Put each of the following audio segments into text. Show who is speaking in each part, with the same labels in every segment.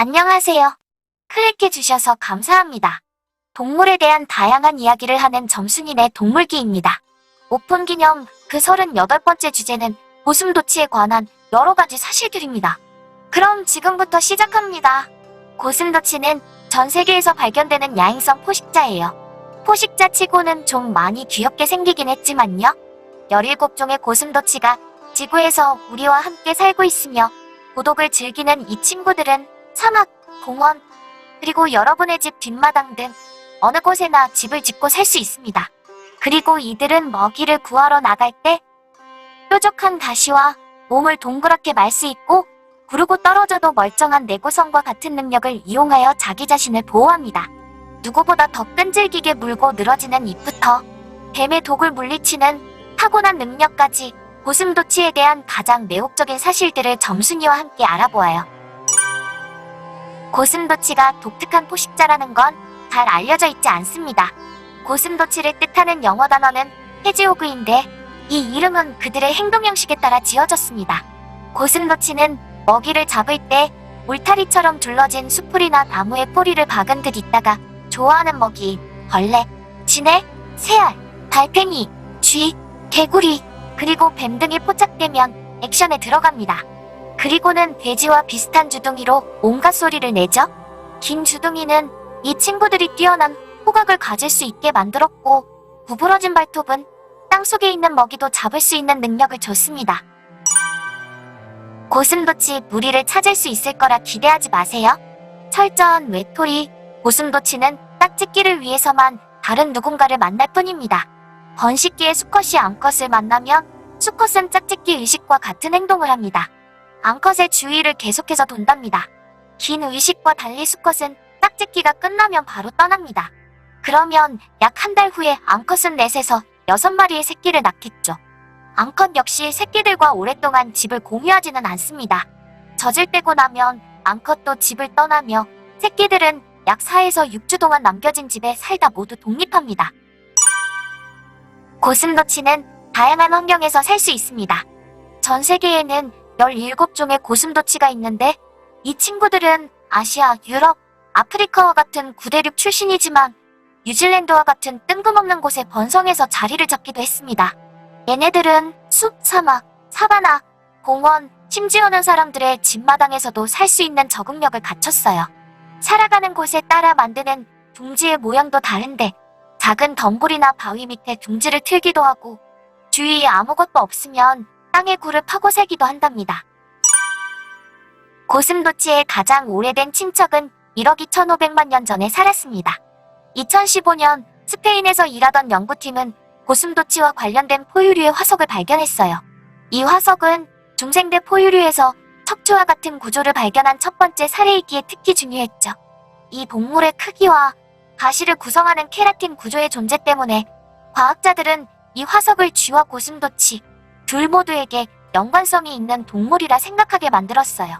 Speaker 1: 안녕하세요. 클릭해주셔서 감사합니다. 동물에 대한 다양한 이야기를 하는 점순이네 동물기입니다. 오픈 기념 그 38번째 주제는 고슴도치에 관한 여러 가지 사실들입니다. 그럼 지금부터 시작합니다. 고슴도치는 전 세계에서 발견되는 야행성 포식자예요. 포식자 치고는 좀 많이 귀엽게 생기긴 했지만요. 17종의 고슴도치가 지구에서 우리와 함께 살고 있으며 고독을 즐기는 이 친구들은 사막, 공원, 그리고 여러분의 집 뒷마당 등 어느 곳에나 집을 짓고 살 수 있습니다. 그리고 이들은 먹이를 구하러 나갈 때 뾰족한 가시와 몸을 동그랗게 말 수 있고 구르고 떨어져도 멀쩡한 내구성과 같은 능력을 이용하여 자기 자신을 보호합니다. 누구보다 더 끈질기게 물고 늘어지는 입부터 뱀의 독을 물리치는 타고난 능력까지 고슴도치에 대한 가장 매혹적인 사실들을 점순이와 함께 알아보아요. 고슴도치가 독특한 포식자라는 건 잘 알려져 있지 않습니다. 고슴도치를 뜻하는 영어 단어는 헤지호그인데 이 이름은 그들의 행동 형식에 따라 지어졌습니다. 고슴도치는 먹이를 잡을 때 울타리처럼 둘러진 수풀이나 나무에 꼬리를 박은 듯 있다가 좋아하는 먹이, 벌레, 지네, 새알, 달팽이, 쥐, 개구리, 그리고 뱀 등이 포착되면 액션에 들어갑니다. 그리고는 돼지와 비슷한 주둥이로 온갖 소리를 내죠. 긴 주둥이는 이 친구들이 뛰어난 후각을 가질 수 있게 만들었고 구부러진 발톱은 땅속에 있는 먹이도 잡을 수 있는 능력을 줬습니다. 고슴도치 무리를 찾을 수 있을 거라 기대하지 마세요. 철저한 외톨이, 고슴도치는 짝짓기를 위해서만 다른 누군가를 만날 뿐입니다. 번식기의 수컷이 암컷을 만나면 수컷은 짝짓기 의식과 같은 행동을 합니다. 암컷의 주위를 계속해서 돈답니다. 긴 의식과 달리 수컷은 짝짓기가 끝나면 바로 떠납니다. 그러면 약 한 달 후에 암컷은 넷에서 6마리의 새끼를 낳겠죠. 암컷 역시 새끼들과 오랫동안 집을 공유하지는 않습니다. 젖을 떼고 나면 암컷도 집을 떠나며 새끼들은 약 4에서 6주 동안 남겨진 집에 살다 모두 독립합니다. 고슴도치는 다양한 환경에서 살 수 있습니다. 전 세계에는 17종의 고슴도치가 있는데 이 친구들은 아시아, 유럽, 아프리카와 같은 구대륙 출신이지만 뉴질랜드와 같은 뜬금없는 곳에 번성해서 자리를 잡기도 했습니다. 얘네들은 숲, 사막, 사바나, 공원, 심지어는 사람들의 집마당에서도 살 수 있는 적응력을 갖췄어요. 살아가는 곳에 따라 만드는 둥지의 모양도 다른데 작은 덩굴이나 바위 밑에 둥지를 틀기도 하고 주위에 아무것도 없으면 땅에 굴을 파고 살기도 한답니다. 고슴도치의 가장 오래된 친척은 1억 2,500만 년 전에 살았습니다. 2015년 스페인에서 일하던 연구팀은 고슴도치와 관련된 포유류의 화석을 발견했어요. 이 화석은 중생대 포유류에서 척추와 같은 구조를 발견한 첫 번째 사례이기에 특히 중요했죠. 이 동물의 크기와 가시를 구성하는 케라틴 구조의 존재 때문에 과학자들은 이 화석을 쥐와 고슴도치 둘 모두에게 연관성이 있는 동물이라 생각하게 만들었어요.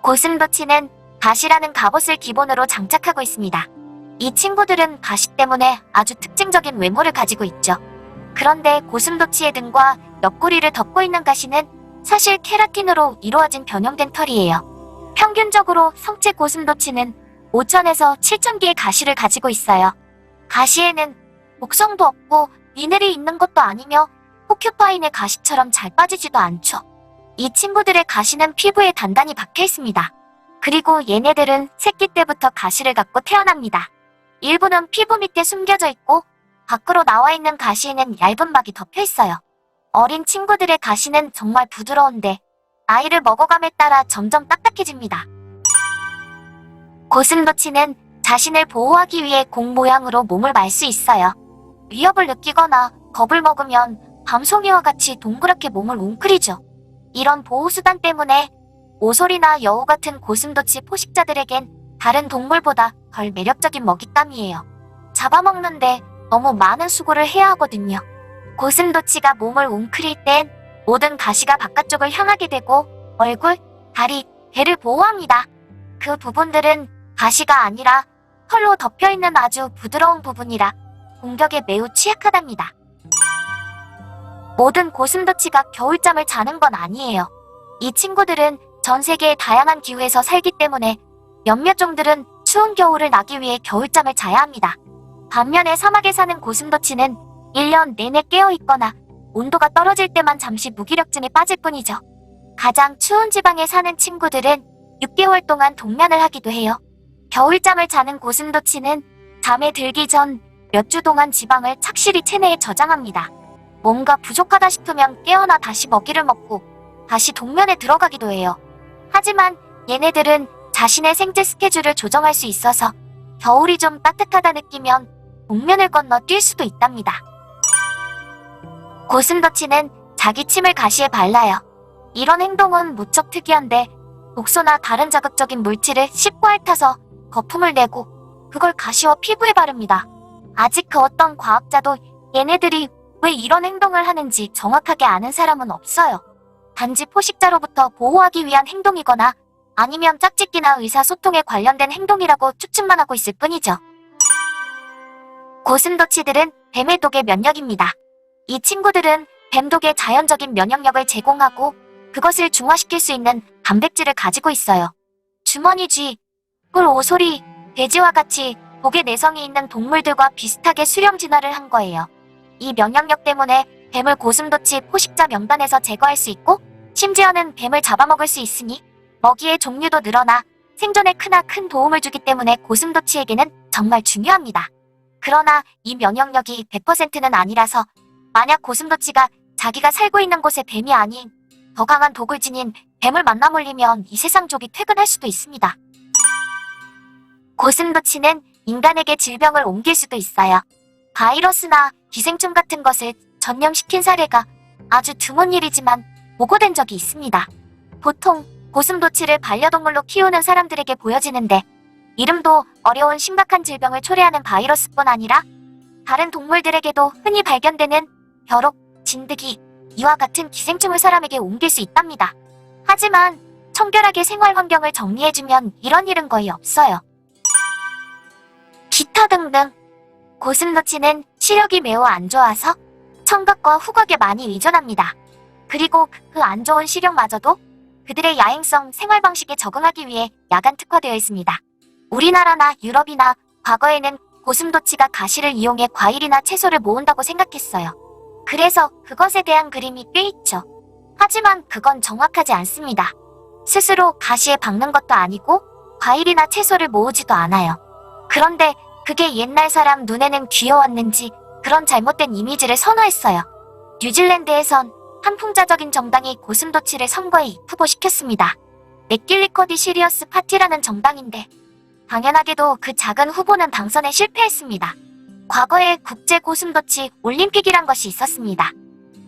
Speaker 1: 고슴도치는 가시라는 갑옷을 기본으로 장착하고 있습니다. 이 친구들은 가시 때문에 아주 특징적인 외모를 가지고 있죠. 그런데 고슴도치의 등과 옆구리를 덮고 있는 가시는 사실 케라틴으로 이루어진 변형된 털이에요. 평균적으로 성체 고슴도치는 5,000에서 7,000개의 가시를 가지고 있어요. 가시에는 목성도 없고 미늘이 있는 것도 아니며 포큐파인의 가시처럼 잘 빠지지도 않죠. 이 친구들의 가시는 피부에 단단히 박혀 있습니다. 그리고 얘네들은 새끼 때부터 가시를 갖고 태어납니다. 일부는 피부 밑에 숨겨져 있고 밖으로 나와 있는 가시에는 얇은 막이 덮여 있어요. 어린 친구들의 가시는 정말 부드러운데 나이를 먹어감에 따라 점점 딱딱해집니다. 고슴도치는 자신을 보호하기 위해 공 모양으로 몸을 말 수 있어요. 위협을 느끼거나 겁을 먹으면 밤송이와 같이 동그랗게 몸을 웅크리죠. 이런 보호수단 때문에 오솔이나 여우 같은 고슴도치 포식자들에겐 다른 동물보다 덜 매력적인 먹잇감이에요. 잡아먹는데 너무 많은 수고를 해야 하거든요. 고슴도치가 몸을 웅크릴 땐 모든 가시가 바깥쪽을 향하게 되고 얼굴, 다리, 배를 보호합니다. 그 부분들은 가시가 아니라 털로 덮여있는 아주 부드러운 부분이라 공격에 매우 취약하답니다. 모든 고슴도치가 겨울잠을 자는 건 아니에요. 이 친구들은 전 세계의 다양한 기후에서 살기 때문에 몇몇 종들은 추운 겨울을 나기 위해 겨울잠을 자야 합니다. 반면에 사막에 사는 고슴도치는 1년 내내 깨어있거나 온도가 떨어질 때만 잠시 무기력증에 빠질 뿐이죠. 가장 추운 지방에 사는 친구들은 6개월 동안 동면을 하기도 해요. 겨울잠을 자는 고슴도치는 잠에 들기 전 몇 주 동안 지방을 착실히 체내에 저장합니다. 뭔가 부족하다 싶으면 깨어나 다시 먹이를 먹고 다시 동면에 들어가기도 해요. 하지만 얘네들은 자신의 생체 스케줄을 조정할 수 있어서 겨울이 좀 따뜻하다 느끼면 동면을 건너 뛸 수도 있답니다. 고슴도치는 자기 침을 가시에 발라요. 이런 행동은 무척 특이한데 독소나 다른 자극적인 물질을 씹고 핥아서 거품을 내고 그걸 가시와 피부에 바릅니다. 아직 그 어떤 과학자도 얘네들이 왜 이런 행동을 하는지 정확하게 아는 사람은 없어요. 단지 포식자로부터 보호하기 위한 행동이거나 아니면 짝짓기나 의사소통에 관련된 행동이라고 추측만 하고 있을 뿐이죠. 고슴도치들은 뱀의 독에 면역입니다. 이 친구들은 뱀독의 자연적인 면역력을 제공하고 그것을 중화시킬 수 있는 단백질을 가지고 있어요. 주머니 쥐, 꿀, 오소리, 돼지와 같이 독의 내성이 있는 동물들과 비슷하게 수렴 진화를 한 거예요. 이 면역력 때문에 뱀을 고슴도치 포식자 명단에서 제거할 수 있고 심지어는 뱀을 잡아먹을 수 있으니 먹이의 종류도 늘어나 생존에 큰 도움을 주기 때문에 고슴도치에게는 정말 중요합니다. 그러나 이 면역력이 100%는 아니라서 만약 고슴도치가 자기가 살고 있는 곳에 뱀이 아닌 더 강한 독을 지닌 뱀을 만나 물리면 이 세상 족이 퇴근할 수도 있습니다. 고슴도치는 인간에게 질병을 옮길 수도 있어요. 바이러스나 기생충 같은 것을 전염시킨 사례가 아주 드문 일이지만 보고된 적이 있습니다. 보통 고슴도치를 반려동물로 키우는 사람들에게 보여지는데 이름도 어려운 심각한 질병을 초래하는 바이러스뿐 아니라 다른 동물들에게도 흔히 발견되는 벼룩, 진드기, 이와 같은 기생충을 사람에게 옮길 수 있답니다. 하지만 청결하게 생활 환경을 정리해주면 이런 일은 거의 없어요. 기타 등등. 고슴도치는 시력이 매우 안 좋아서 청각과 후각에 많이 의존합니다. 그리고 그 안 좋은 시력마저도 그들의 야행성 생활 방식에 적응하기 위해 야간 특화되어 있습니다. 우리나라나 유럽이나 과거에는 고슴도치가 가시를 이용해 과일이나 채소를 모은다고 생각했어요. 그래서 그것에 대한 그림이 꽤 있죠. 하지만 그건 정확하지 않습니다. 스스로 가시에 박는 것도 아니고 과일이나 채소를 모으지도 않아요. 그런데 그게 옛날 사람 눈에는 귀여웠는지 그런 잘못된 이미지를 선호했어요. 뉴질랜드에선 한풍자적인 정당이 고슴도치를 선거에 후보시켰습니다. 맥길리코디 시리어스 파티라는 정당인데 당연하게도 그 작은 후보는 당선에 실패했습니다. 과거에 국제 고슴도치 올림픽이란 것이 있었습니다.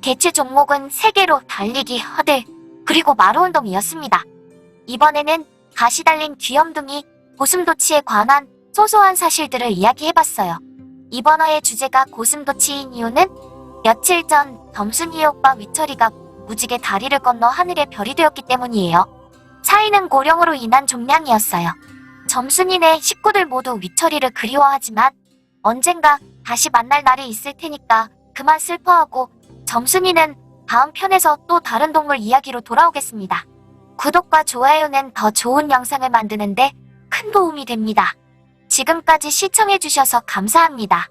Speaker 1: 개최 종목은 3개로 달리기, 허들, 그리고 마루운동이었습니다. 이번에는 가시 달린 귀염둥이 고슴도치에 관한 소소한 사실들을 이야기해봤어요. 이번 화의 주제가 고슴도치인 이유는 며칠 전 점순이 오빠 위철이가 무지개 다리를 건너 하늘의 별이 되었기 때문이에요. 차이는 고령으로 인한 종량이었어요. 점순이네 식구들 모두 위철이를 그리워하지만 언젠가 다시 만날 날이 있을 테니까 그만 슬퍼하고 점순이는 다음 편에서 또 다른 동물 이야기로 돌아오겠습니다. 구독과 좋아요는 더 좋은 영상을 만드는데 큰 도움이 됩니다. 지금까지 시청해주셔서 감사합니다.